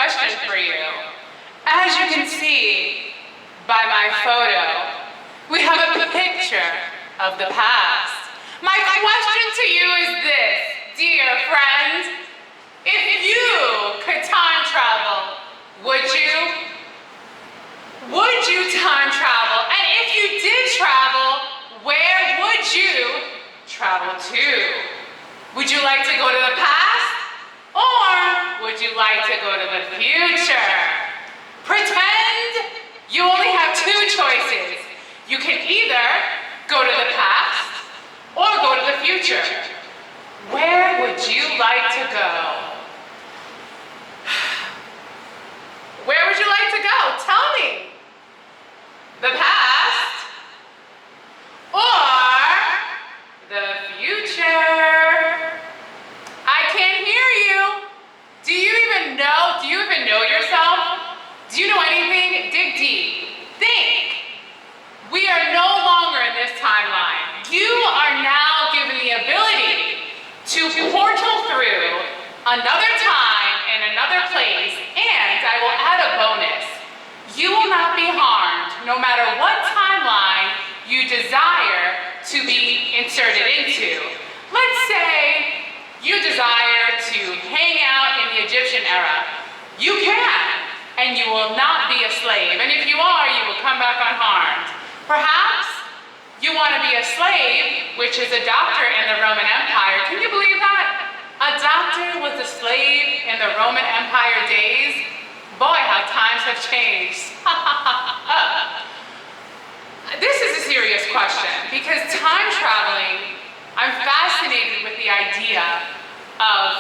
question for you. As you can see by my photo, we have a picture of the past. My question to you is this, dear friend. If you could time travel, would you? Would you time travel? And if you did travel, where would you travel to? Would you like to go to the past? Or would you like to go to the future? Pretend you only have two choices. You can either go to the past or go to the future. Where would you like to go? Where would you like to go? Tell me. The past or the future? I can't hear you. Do you even know yourself? Do you know anything? Dig deep. Think. We are no longer in this timeline. You are now given the ability to portal through another time and another place, and I will add a bonus. You will not be harmed no matter what timeline you desire to be inserted into. Let's say you desire to hang out in the Egyptian era. You can, and you will not be a slave. And if you are, you will come back unharmed. Perhaps you want to be a slave, which is a doctor in the Roman Empire. Can you believe that? A doctor was a slave in the Roman Empire days. Boy, how times have changed. This is a serious question because time traveling, I'm fascinated with the idea of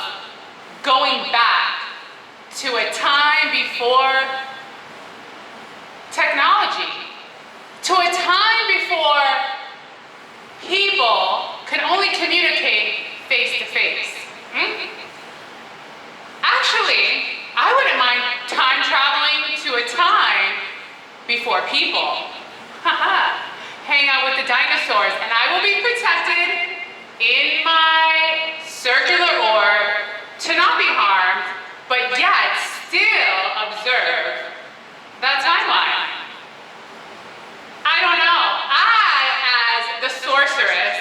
going back to a time before technology, to a time before people could only communicate face to face. Actually, I wouldn't mind time traveling to a time before people. Hang out with the dinosaurs, and I will be protected in my circular orb to not be harmed, but yet still observe that timeline. I don't know. I, as the sorceress,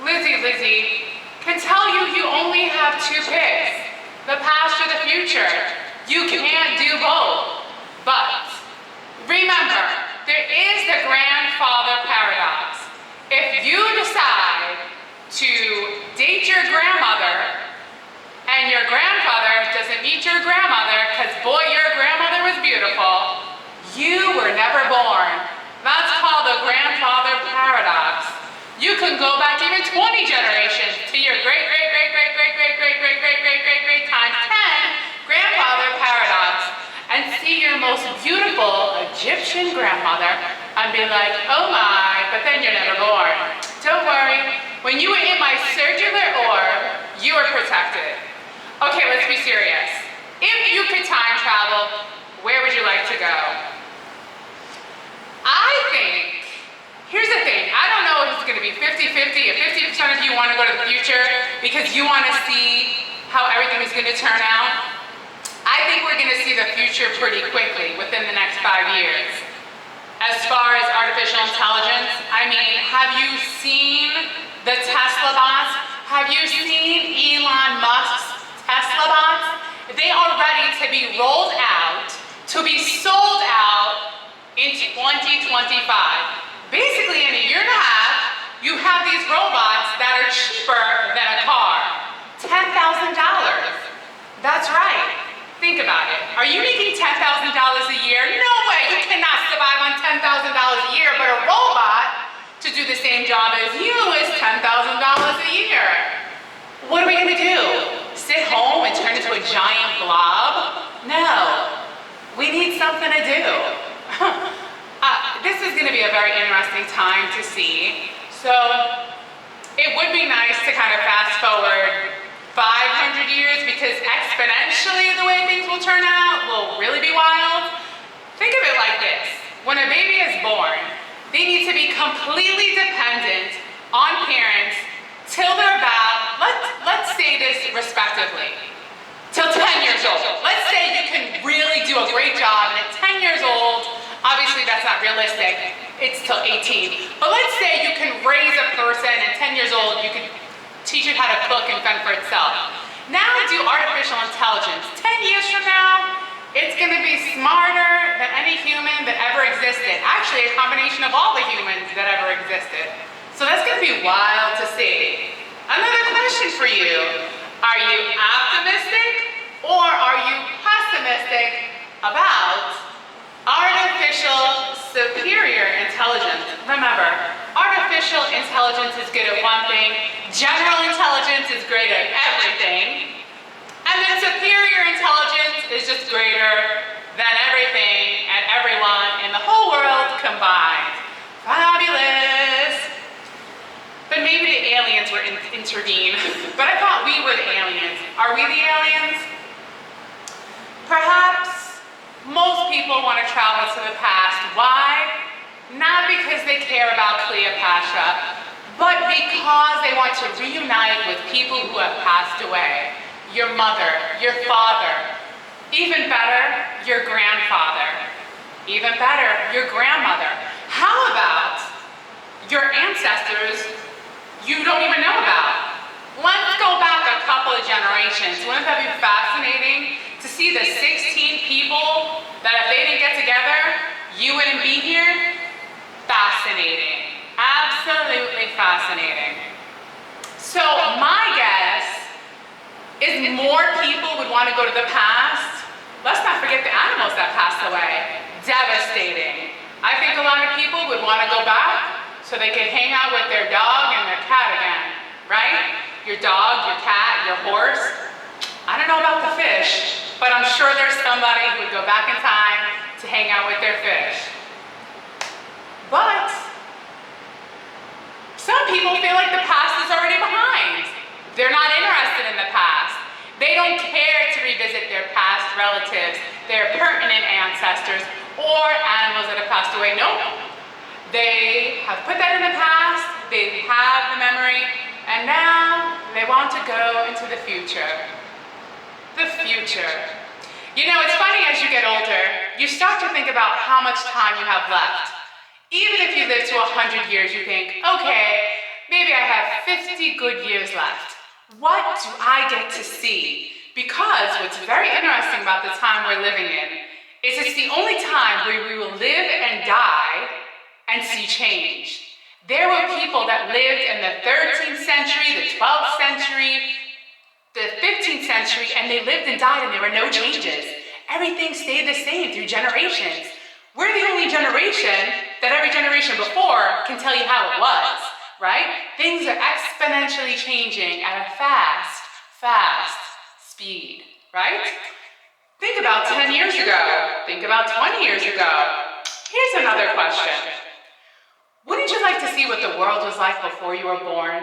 Lizzie, can tell you you only have two picks, the past or the future. You can't do both. But remember, there is the grandfather paradox. If you decide to date your grandmother and your grandfather doesn't meet your grandmother because boy, your grandmother was beautiful, you were never born. That's called the grandfather paradox. You can go back even 20 generations to your great times 10 grandfather paradox and see your most beautiful Egyptian grandmother and be like, oh my, but then you're never born. Don't worry, when you were in my circular orb, you were protected. Okay, let's be serious. If you could time travel, where would you like to go? I think, here's the thing, I don't know if it's gonna be 50-50, if 50% of you wanna go to the future because you wanna see how everything is gonna turn out. I think we're gonna see the future pretty quickly within the next 5 years. As far as artificial intelligence, I mean, have you seen the Tesla bots? Have you seen Elon Musk's Tesla bots? They are ready to be rolled out, to be sold out in 2025. Basically, in a year and a half, you have these robots that are cheaper than a car. $10,000. That's right. Think about it. Are you making $10,000 a year? No way, you cannot survive on $10,000 a year, but a robot to do the same job as you is $10,000 a year. What are we gonna do? Sit home and turn into a giant blob? No, we need something to do. This is gonna be a very interesting time to see. So it would be nice to kind of fast forward 500 years because exponentially the way things will turn out will really be wild. Think of it like this. When a baby is born, they need to be completely dependent on parents till they're about, let's say this respectively, till 10 years old. Let's say you can really not realistic. It's till 18. But let's say you can raise a person and 10 years old, you can teach it how to cook and fend for itself. Now do artificial intelligence. 10 years from now, it's going to be smarter than any human that ever existed. Actually, a combination of all the humans that ever existed. So that's going to be wild to see. Another question for you. Are you optimistic or are you pessimistic about artificial superior intelligence? Remember, artificial intelligence is good at one thing, general intelligence is great at everything, and then superior intelligence is just greater than everything and everyone in the whole world combined. Fabulous! But maybe the aliens were intervene. But I thought we were the aliens. Are we the aliens? Perhaps most people want to travel to the past. Why? Not because they care about Cleopatra, but because they want to reunite with people who have passed away. Your mother, your father, even better, your grandfather, even better, your grandmother. How about your ancestors you don't even know about? Let's go back a couple of generations. Wouldn't that be fascinating to see the 16 people that if they didn't get together, you wouldn't be here? Fascinating. Absolutely fascinating. So my guess is more people would want to go to the past. Let's not forget the animals that passed away. Devastating. I think a lot of people would want to go back so they could hang out with their dog and their cat again, right? Your dog, your cat, your horse. I don't know about the fish, but I'm sure there's somebody who would go back in time to hang out with their fish. But some people feel like the past is already behind. They're not interested in the past. They don't care to revisit their past relatives, their pertinent ancestors, or animals that have passed away. Nope. They have put that in the past, they have the memory, and now they want to go into the future. The future. You know, it's funny as you get older, you start to think about how much time you have left. Even if you live to 100 years, you think, okay, maybe I have 50 good years left. What do I get to see? Because what's very interesting about the time we're living in is it's the only time where we will live and die and see change. There were people that lived in the 13th century, the 12th century, the 15th century, and they lived and died and there were no changes. Everything stayed the same through generations. We're the only generation that every generation before can tell you how it was, right? Things are exponentially changing at a fast speed, right? Think about 10 years ago. Think about 20 years ago. Here's another question. Wouldn't you like to see what the world was like before you were born?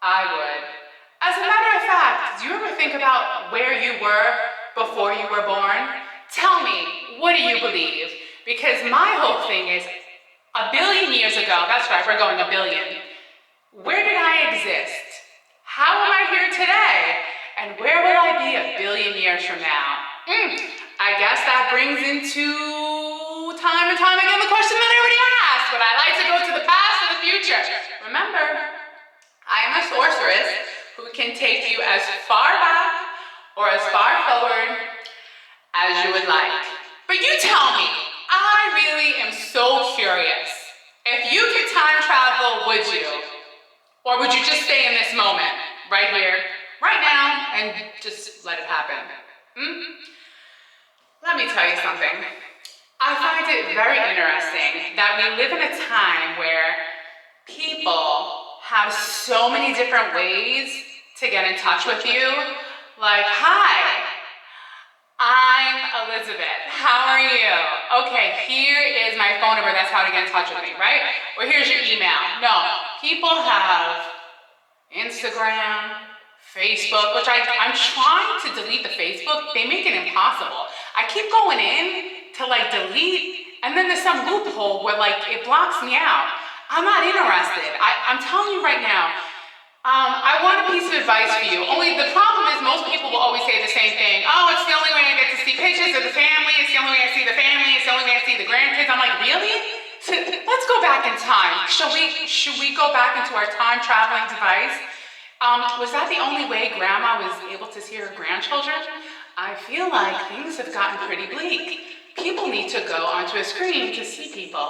I would. As a matter of fact, do you ever think about where you were before you were born? Tell me, what do you believe? Because my whole thing is, 1 billion years ago, that's right, we're going 1 billion. Where did I exist? How am I here today? And where will I be 1 billion years from now? I guess that brings into time and time again the question that I already asked. Would I like to go to the past or the future? Remember, I am a sorceress who can take you as far back or as far forward as you would like. But you tell me, I really am so curious. If you could time travel, would you? Or would you just stay in this moment, right here, right now, and just let it happen? Let me tell you something. I find it very interesting that we live in a time where people have so many different ways to get in touch with you. Like, hi, I'm Elizabeth. How are you? Okay, here is my phone number. That's how to get in touch with me, right? Or here's your email. No, people have Instagram, Facebook, which I'm trying to delete the Facebook. They make it impossible. I keep going in to like delete, and then there's some loophole where like it blocks me out. I'm not interested. I'm telling you right now, I want a piece of advice for you. Only the problem is most people will always say the same thing. Oh, it's the only way I get to see pictures of the family. It's the only way I see the family. It's the only way I see the grandkids. I'm like, really? let's go back in time. Should we go back into our time traveling device? Was that the only way Grandma was able to see her grandchildren? I feel like things have gotten pretty bleak. People need to go onto a screen to see people.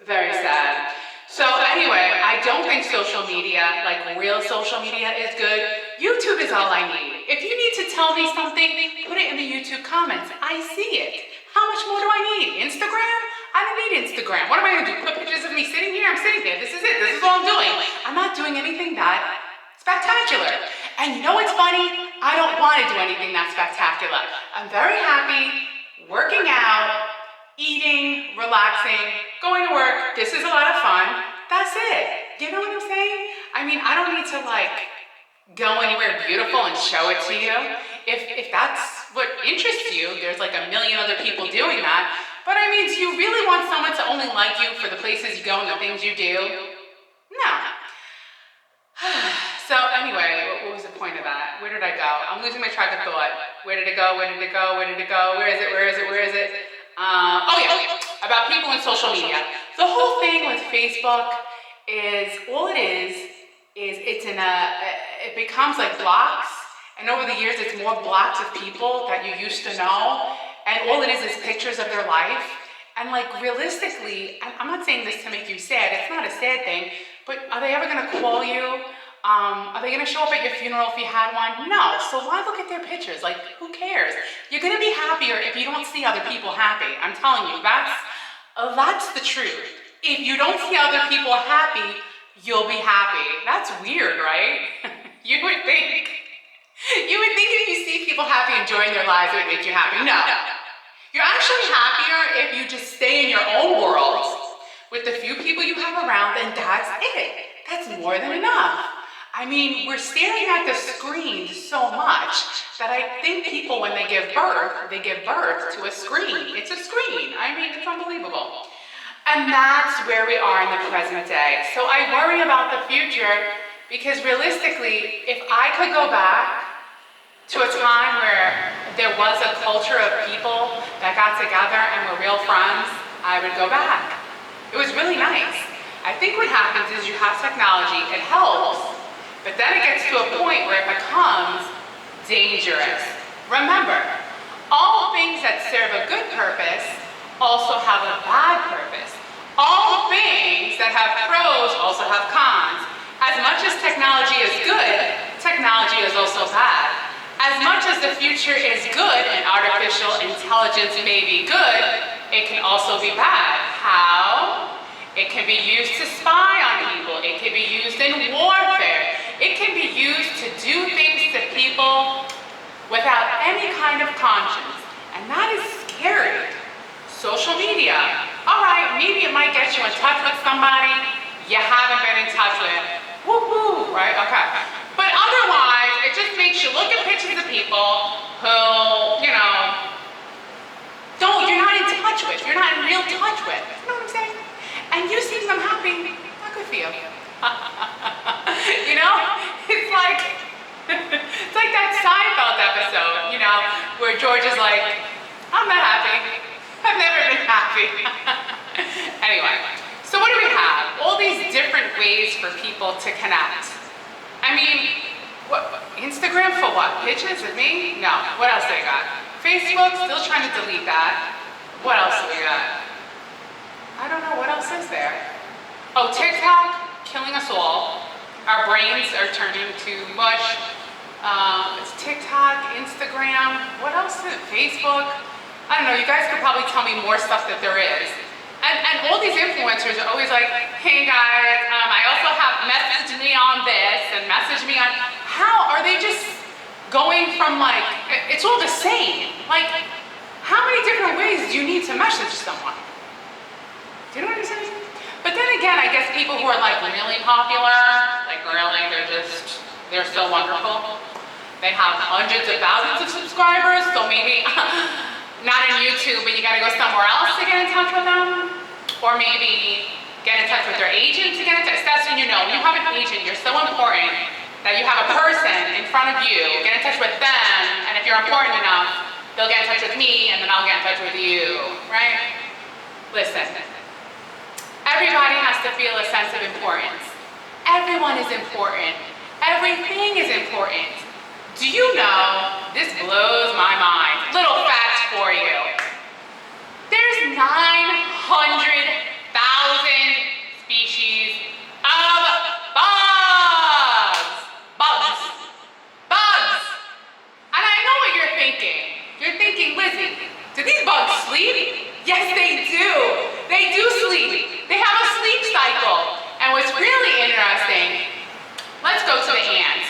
Very sad. So anyway, I don't think social media, like real social media, is good. YouTube is all I need. If you need to tell me something, put it in the YouTube comments. I see it. How much more do I need? Instagram? I don't need Instagram. What am I going to do? Put pictures of me sitting here? I'm sitting there. This is it. This is all I'm doing. I'm not doing anything that spectacular. And you know what's funny? I don't want to do anything that spectacular. I'm very happy working out, eating, relaxing, going to work. This is a lot of fun. That's it. You know what I'm saying? I mean, I don't need to like go anywhere beautiful and show it to you. If that's what interests you, there's like a million other people doing that. But I mean, do you really want someone to only like you for the places you go and the things you do? No. So anyway, what was the point of that? Where did I go? I'm losing my track of thought. Where did it go? Where did it go? Where did it go? Where is it? Where is it? Where is it? Oh yeah, about people and social media. The whole thing with Facebook is, all it is it's it becomes like blocks. And over the years, it's more blocks of people that you used to know. And all it is pictures of their life. And like realistically, I'm not saying this to make you sad. It's not a sad thing. But are they ever going to call you? Are they going to show up at your funeral if you had one? No. So why look at their pictures? Like, who cares? You're going to be happier if you don't see other people happy. I'm telling you, that's the truth. If you don't see other people happy, you'll be happy. That's weird, right? You would think if you see people happy, enjoying their lives, it would make you happy. No. You're actually happier if you just stay in your own world with the few people you have around, and that's it. That's more than enough. I mean, we're staring at the screen so much that I think people, when they give birth to a screen. It's a screen. I mean, it's unbelievable. And that's where we are in the present day. So I worry about the future because realistically, if I could go back to a time where there was a culture of people that got together and were real friends, I would go back. It was really nice. I think what happens is you have technology, it helps, but then it gets to a point where it becomes dangerous. Remember, all things that serve a good purpose also have a bad purpose. All things that have pros also have cons. As much as technology is good, technology is also bad. As much as the future is good and artificial intelligence may be good, it can also be bad. How? It can be used to spy on people. It can be used in warfare. It can be used to do things to people without any kind of conscience. And that is scary. Social media. All right, maybe it might get you in touch with somebody you haven't been in touch with. Woo-hoo, right? Okay. But otherwise, it just makes you look at pictures of people who, you're not in touch with. You're not in real touch with. You know what I'm saying? And you seeing them happy, not good for you. It's like that Seinfeld episode, where George is like, I'm not happy. I've never been happy. Anyway, so what do we have? All these different ways for people to connect. I mean, Instagram for what? Pictures of me? No. What else do we got? Facebook, still trying to delete that. What else do we got? I don't know, what else is there? Oh, TikTok, killing us all. Our brains are turning to mush. It's TikTok, Instagram, what else is it? Facebook? I don't know, you guys could probably tell me more stuff that there is. And all these influencers are always like, hey guys, I also have message me on this and message me on, how are they just going from it's all the same. How many different ways do you need to message someone? Do you know what I'm saying? But then again, I guess people who are really popular, they're so wonderful. They have hundreds of thousands of subscribers, so maybe not on YouTube, but you gotta go somewhere else to get in touch with them. Or maybe get in touch with their agent to get in touch. That's when you know. When you have an agent, you're so important that you have a person in front of you, get in touch with them, and if you're important enough, they'll get in touch with me, and then I'll get in touch with you, right? Listen, Everybody has to feel a sense of importance. Everyone is important. Everything is important. Do you know, this blows my mind. Little fact for you. There's 900,000 species of bugs. Bugs. And I know what you're thinking. You're thinking, Lizzie, do these bugs sleep? Yes, they do. They do sleep. They have a sleep cycle. And what's really interesting, let's go to the ants.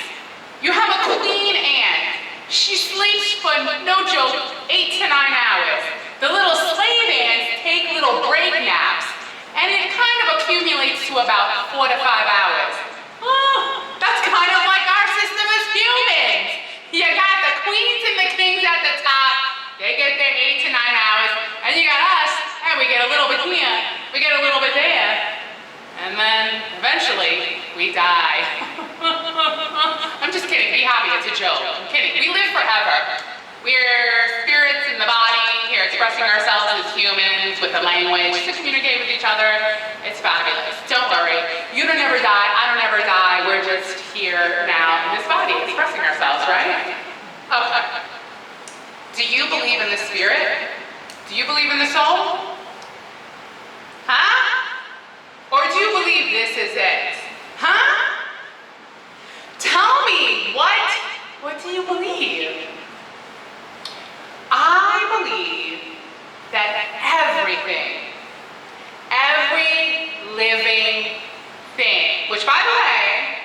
You have a queen ant. She sleeps for, no joke, 8 to 9 hours. The little slave ants take little break naps, and it kind of accumulates to about 4 to 5 hours. Oh, that's kind of like our system as humans. You got the queens and the kings at the top. They get their 8 to 9 hours, and you got us, and we get a little bit here, we get a little bit there, and then eventually we die. I'm just kidding, be happy, it's a joke. I'm kidding, we live forever. We're spirits in the body, here expressing ourselves as humans with a language to communicate with each other. It's fabulous, don't worry. You don't ever die, I don't ever die, we're just here now in this body expressing ourselves, right? Okay. Do you believe in the spirit? Do you believe in the soul? Huh? Or do you believe this is it? Huh? Tell me, what do you believe? I believe that everything, every living thing, which by the way,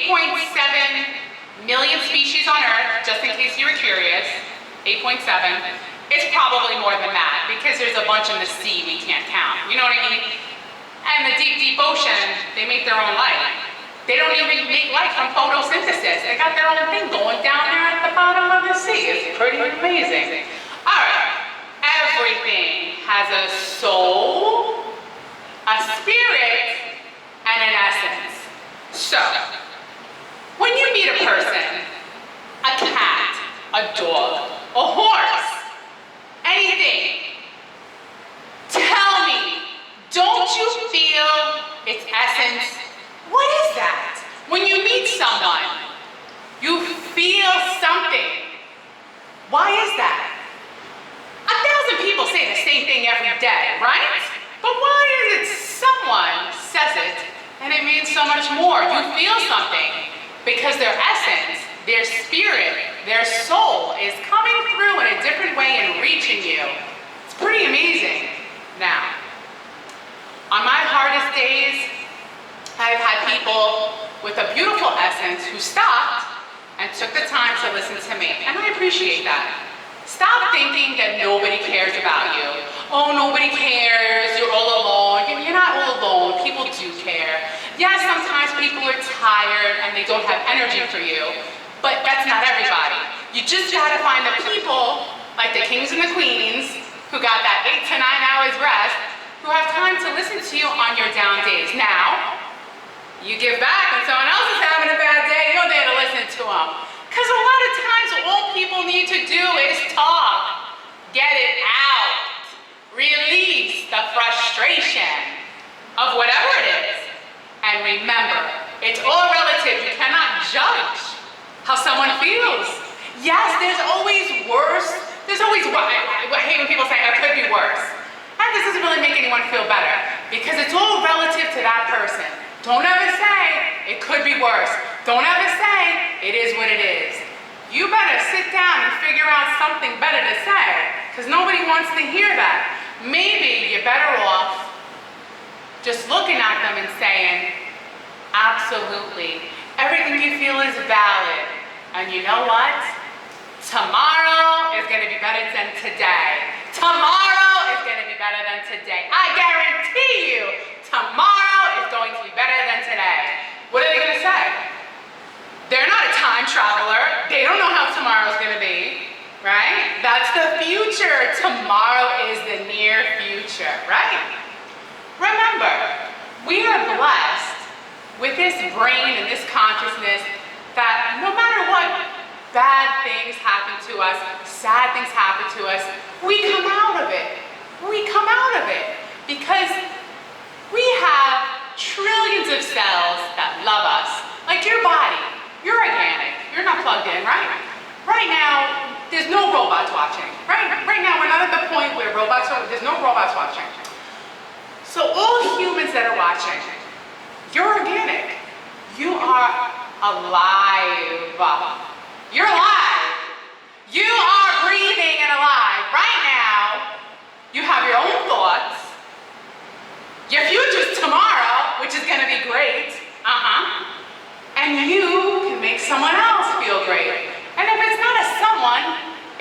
8.7 million species on Earth, just in case you were curious, 8.7, it's probably more than that because there's a bunch in the sea we can't count, you know what I mean? And the deep, deep ocean, they make their own light. They don't even make light from photosynthesis. They got their own thing going down there at the bottom of the sea. It's pretty amazing. All right, everything has a soul, a spirit, and an essence. So, when you meet a person, a cat, a dog, a horse, anything, tell me, don't you feel its essence? What is that? When you meet someone, you feel something. Why is that? 1,000 people say the same thing every day, right? But why is it someone says it and it means so much more? You feel something because their essence, their spirit, their soul is coming through in a different way and reaching you. It's pretty amazing. Now, on my hardest days, I've had people with a beautiful essence who stopped and took the time to listen to me, and I appreciate that. Stop thinking that nobody cares about you. Oh, nobody cares, you're all alone. You're not all alone, people do care. Yes, sometimes people are tired and they don't have energy for you, but that's not everybody. You just gotta find the people, like the kings and the queens, who got that 8 to 9 hours rest, who have time to listen to you on your down days. Now, you give back when someone else is having a bad day, you're there to listen to them. Because a lot of times all people need to do is talk. Get it out. Release the frustration of whatever it is. And remember, it's all relative. You cannot judge how someone feels. Yes, there's always worse. There's always, I hate when people say, it could be worse. And this doesn't really make anyone feel better because it's all relative to that person. Don't ever say, it could be worse. Don't ever say, it is what it is. You better sit down and figure out something better to say, because nobody wants to hear that. Maybe you're better off just looking at them and saying, absolutely, everything you feel is valid. And you know what? Tomorrow is going to be better than today. Tomorrow is going to be better than today. I guarantee you, tomorrow is going to be better than today. What are they going to say? They're not a time traveler. They don't know how tomorrow's going to be, right? That's the future. Tomorrow is the near future, right? Remember, we are blessed with this brain and this consciousness that no matter what bad things happen to us, sad things happen to us, we come out of it. We come out of it because We have trillions of cells that love us. Like your body, you're organic. You're not plugged in, right? Right now, there's no robots watching. Right now, we're not at the point where there's no robots watching. So all humans that are watching, you're organic. You are alive. You're alive. You are breathing and alive. Right now, you have your own thoughts. Your future's tomorrow, which is gonna be great. And you can make someone else feel great. And if it's not a someone,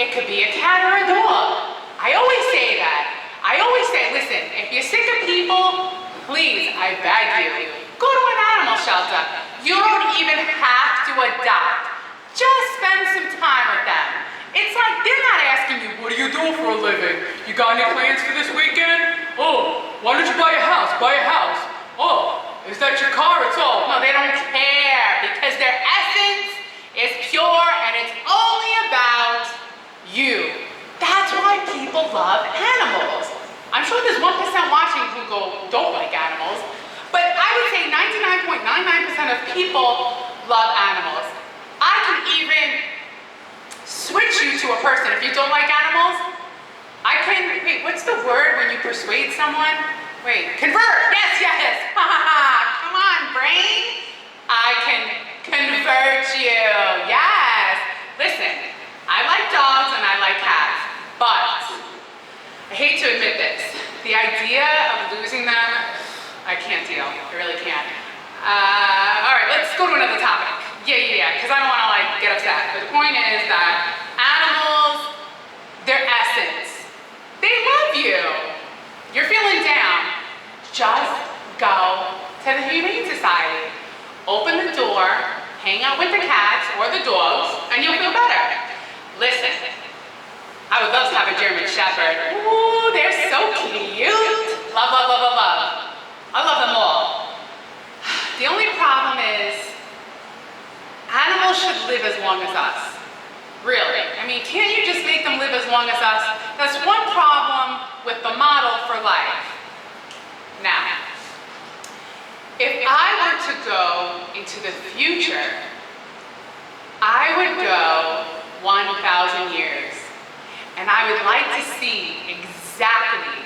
it could be a cat or a dog. I always say that. I always say, listen, if you're sick of people, please, I beg you, go to an animal shelter. You don't even have to adopt. Just spend some time with them. It's like they're not asking you, what do you do for a living? You got any plans for this weekend? Oh, why don't you buy a house? Buy a house. Oh, is that your car? It's all. No, they don't care because their essence is pure and it's only about you. That's why people love animals. I'm sure there's 1% watching who don't like animals, but I would say 99.99% of people love animals. I can even switch you to a person if you don't like animals. Wait, what's the word when you persuade someone? Wait, convert, yes. Come on, brain. I can convert you, yes. Listen, I like dogs and I like cats, but I hate to admit this. The idea of losing them, I can't deal, I really can't. All right, let's go to another topic. Yeah, because I don't want to get upset. But the point is that animals, their essence, they love you. You're feeling down. Just go to the Humane Society. Open the door, hang out with the cats or the dogs, and you'll feel better. Listen, I would love to have a German Shepherd. Ooh, they're so cute. Love. I love them all. The only problem is, animals should live as long as us. Really. I mean, can't you just make them live as long as us? That's one problem with the model for life. Now, if I were to go into the future, I would go 1,000 years. And I would like to see exactly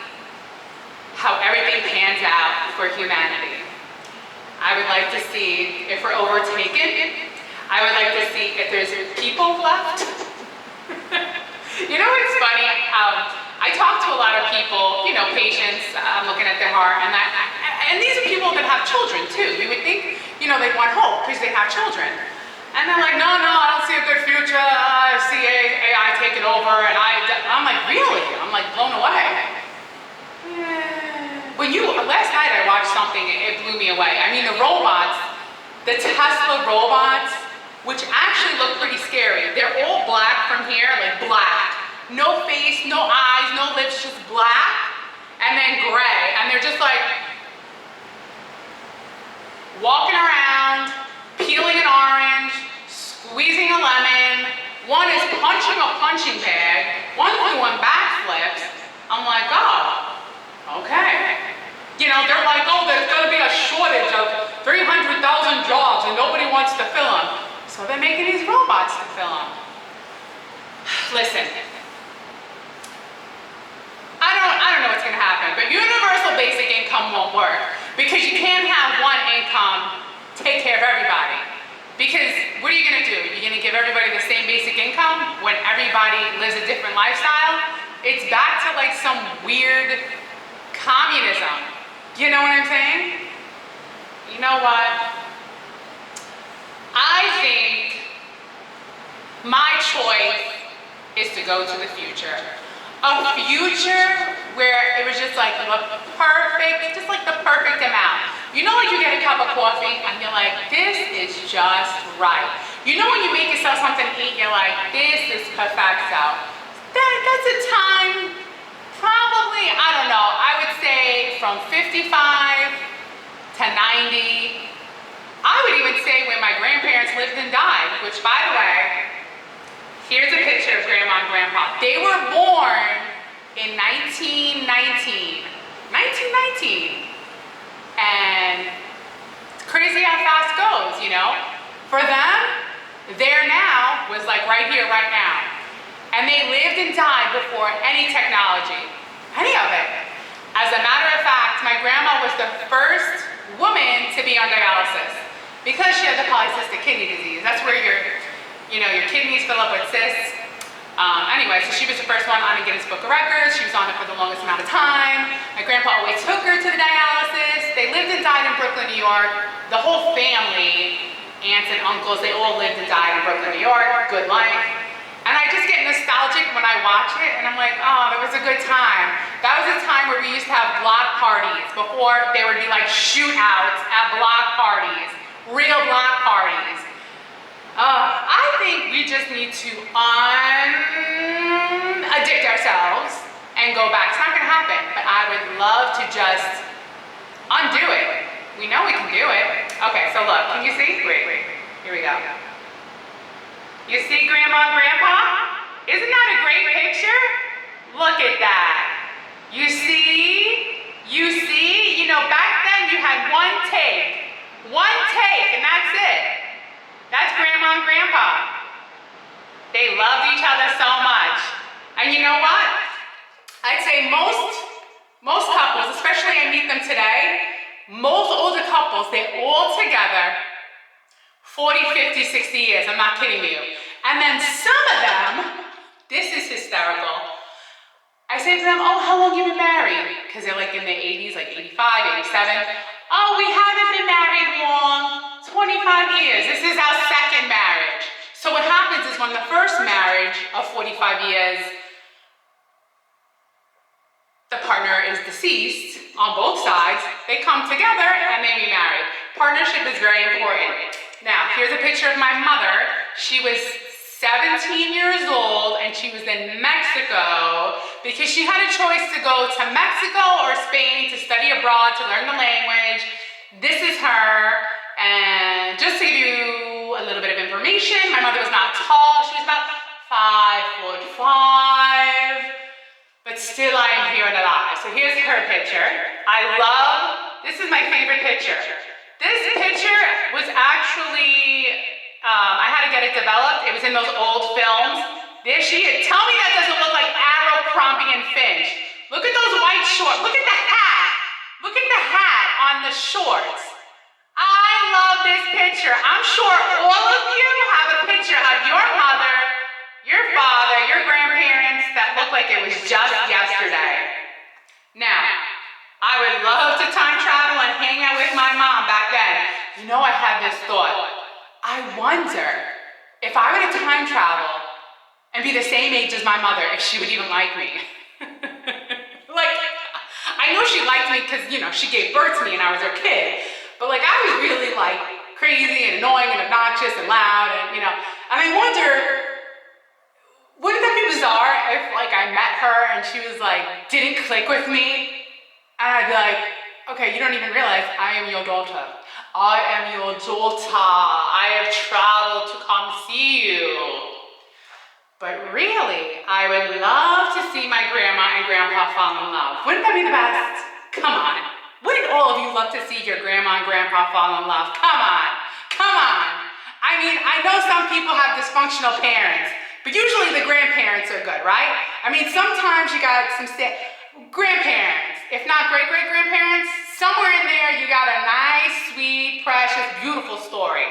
how everything pans out for humanity. I would like to see if we're overtaken. I would like to see if there's people left. You know what's funny? I talk to a lot of people, patients, I'm looking at their heart, and these are people that have children too. You would think, they want hope because they have children. And they're like, no, I don't see a good future. I see AI taking over, and I'm like, really? I'm like blown away. Last night I watched something, it blew me away. I mean, the robots, the Tesla robots, which actually look pretty scary. They're all black from here, like black. No face, no eyes, no lips, just black, and then gray. And they're just like walking around, peeling an orange, squeezing a lemon. One is punching a punching bag. One's doing backflips. I'm like, oh, okay. They're like, oh, there's gonna be a shortage of 300,000 jobs and nobody wants to fill them. So they're making these robots to fill them. Listen, I don't know what's gonna happen, but universal basic income won't work because you can't have one income take care of everybody. Because what are you gonna do? You're gonna give everybody the same basic income when everybody lives a different lifestyle? It's back to some weird communism. You know what I'm saying? You know what? I think my choice is to go to the future. A future where it was just the perfect amount. You get a cup of coffee and you're like, this is just right. When you make yourself something to eat, you're like, this is perfecto. That's a time, probably, I don't know, I would say from 55 to 90. I would even say when my grandparents lived and died, which by the way, here's a picture of Grandma and Grandpa. They were born in 1919. And it's crazy how fast it goes, you know? For them, there now was like right here, right now. And they lived and died before any technology, any of it. As a matter of fact, my grandma was the first woman to be on dialysis because she had the polycystic kidney disease. That's where your kidneys fill up with cysts. Anyway, so she was the first one on the Guinness Book of Records. She was on it for the longest amount of time. My grandpa always took her to the dialysis. They lived and died in Brooklyn, New York. The whole family, aunts and uncles, they all lived and died in Brooklyn, New York. Good life. And I just get nostalgic when I watch it, and I'm like, oh, that was a good time. That was a time where we used to have block parties before there would be like shootouts at block parties, real block parties. I think we just need to unaddict ourselves and go back. It's not gonna happen, but I would love to just undo it. We know we can do it. Okay, so look, can you see? Wait, here we go. You see Grandma and Grandpa? Isn't that a great picture? Look at that. You see, back then you had one take, and that's it. That's Grandma and Grandpa. They loved each other so much. And you know what? I'd say most couples, especially I meet them today, most older couples, they're all together 40, 50, 60 years, I'm not kidding you. And then some of them, this is hysterical. I say to them, oh, how long you been married? Because they're like in their 80s, like 85, 87. Oh, we haven't been married long, 25 years. This is our second marriage. So what happens is when the first marriage of 45 years, the partner is deceased on both sides, they come together and they remarry. Partnership is very important. Now, here's a picture of my mother. She was 17 years old and she was in Mexico because she had a choice to go to Mexico or Spain to study abroad, to learn the language. This is her. And just to give you a little bit of information, my mother was not tall. She was about 5'5", but still I am here and alive. So here's her picture. This is my favorite picture. This picture was actually, I had to get it developed. It was in those old films. There she is. Tell me that doesn't look like Abercrombie and Finch. Look at those white shorts. Look at the hat. Look at the hat on the shorts. I love this picture. I'm sure all of you have a picture of your mother, your father, your grandparents that look like it was just yesterday. Now, I would love to time travel and hang out with my mom back then. You know, I had this thought. I wonder if I were to time travel and be the same age as my mother, if she would even like me. Like, I know she liked me because, she gave birth to me and I was her kid. But like, I was really like crazy and annoying and obnoxious and loud and, and I wonder, wouldn't that be bizarre if like I met her and she was like, didn't click with me? And I'd be like, okay, you don't even realize I am your daughter. I am your daughter. I have traveled to come see you. But really, I would love to see my grandma and grandpa fall in love. Wouldn't that be the best? Come on. Wouldn't all of you love to see your grandma and grandpa fall in love? Come on. Come on. I mean, I know some people have dysfunctional parents, but usually the grandparents are good, right? I mean, sometimes you got some grandparents, if not great-great-grandparents, somewhere in there you got a nice, sweet, precious, beautiful story.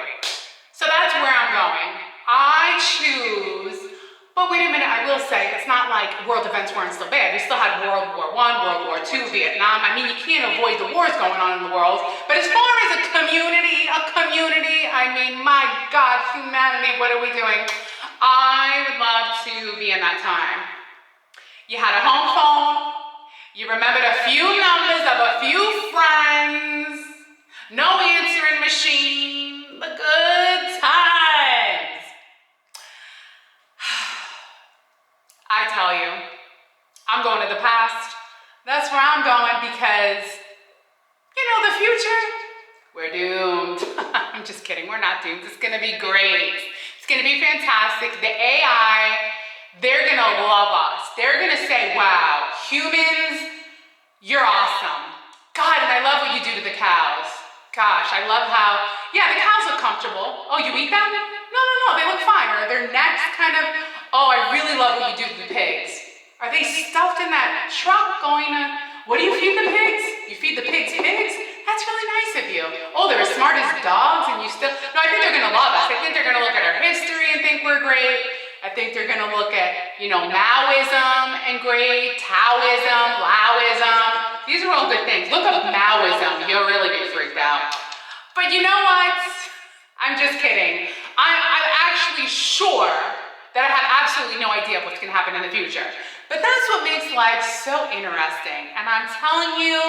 So that's where I'm going. I choose, but wait a minute, I will say, it's not like world events weren't still bad. We still had World War I, World War II, Vietnam. I mean, you can't avoid the wars going on in the world. But as far as a community, I mean, my God, humanity, what are we doing? I would love to be in that time. You had a home phone. You remembered a few numbers of a few friends. No answering machine. The good times. I tell you, I'm going to the past. That's where I'm going because, the future, we're doomed. I'm just kidding. We're not doomed. It's going to be great. It's going to be fantastic. The AI, they're going to love us. They're going to say, wow, humans, you're awesome. God, and I love what you do to the cows. Gosh, I love how, yeah, the cows look comfortable. Oh, you eat them? No, no, no, they look fine. Are their necks kind of, oh, I really love what you do to the pigs. Are they stuffed in that truck going to, what do you feed the pigs? You feed the pigs pigs? That's really nice of you. Oh, they're as smart as dogs and you still, no, I think they're gonna love us. I think they're gonna look at our history and think we're great. I think they're gonna look at, Maoism and great, Taoism, Laoism. These are all good things. Look up Maoism, you'll really be freaked out. But you know what? I'm just kidding. I'm actually sure that I have absolutely no idea what's gonna happen in the future. But that's what makes life so interesting. And I'm telling you,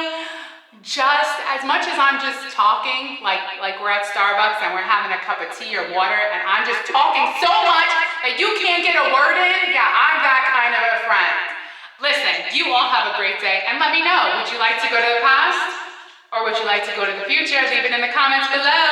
just as much as I'm just talking, like we're at Starbucks and we're having a cup of tea or water, and I'm just talking so much that you can't get a word in, yeah, I'm that kind of a friend. Listen, you all have a great day, and let me know, would you like to go to the past? Or would you like to go to the future? Leave it in the comments below.